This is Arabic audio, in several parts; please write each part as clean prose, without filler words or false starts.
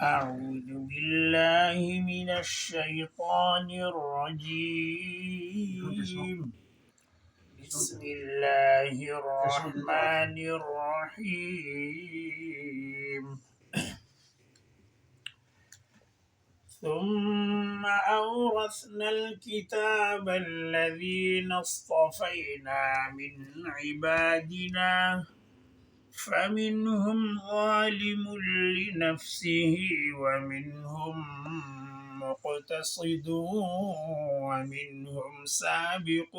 أعوذ بالله من الشيطان الرجيم. بسم الله الرحمن الرحيم. ثم أورثنا الكتاب الذين اصطفينا من عبادنا فمنهم ظالم لنفسه ومنهم مقتصد ومنهم سابق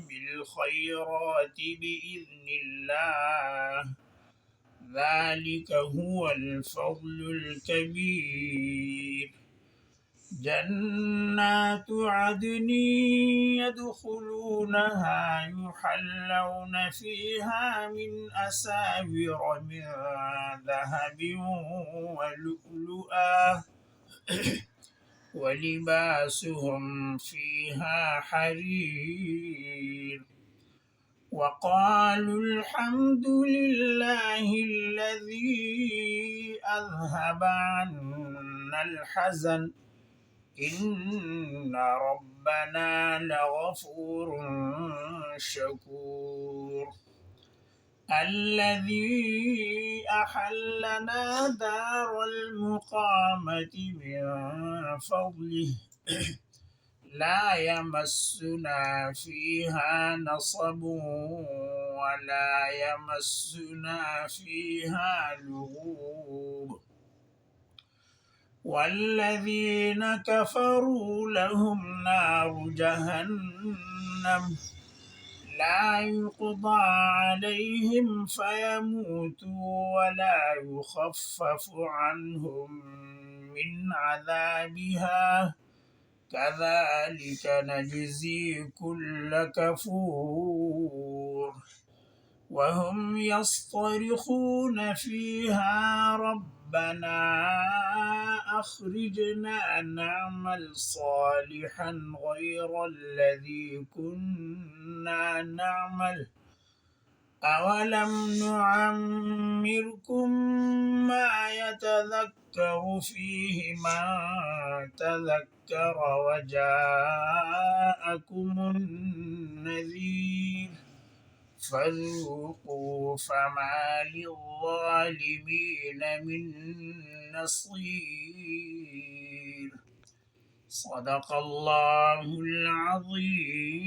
بالخيرات بإذن الله ذلك هو الفضل الكبير. جنات عدن يدخلونها يحلون فيها من أساور من ذهب ولؤلؤا ولباسهم فيها حرير. وقالوا الحمد لله الذي أذهب عنا الحزن إن ربنا لغفور شكور. الذي أحلنا دار المقامة من فضله لا يمسنا فيها نصب ولا يمسنا فيها لغوب. والذين كفروا لهم نار جهنم لا يقضى عليهم فيموتوا ولا يخفف عنهم من عذابها كذلك نجزي كل كفور. وهم يصطرخون فيها ربنا أخرجنا نعمل صالحا غير الذي كنا نعمل أولم نعمركم ما يتذكر فيه من تذكر وجاءكم النذير فذوقوا فما للظالمين من نصير. صدق الله العظيم.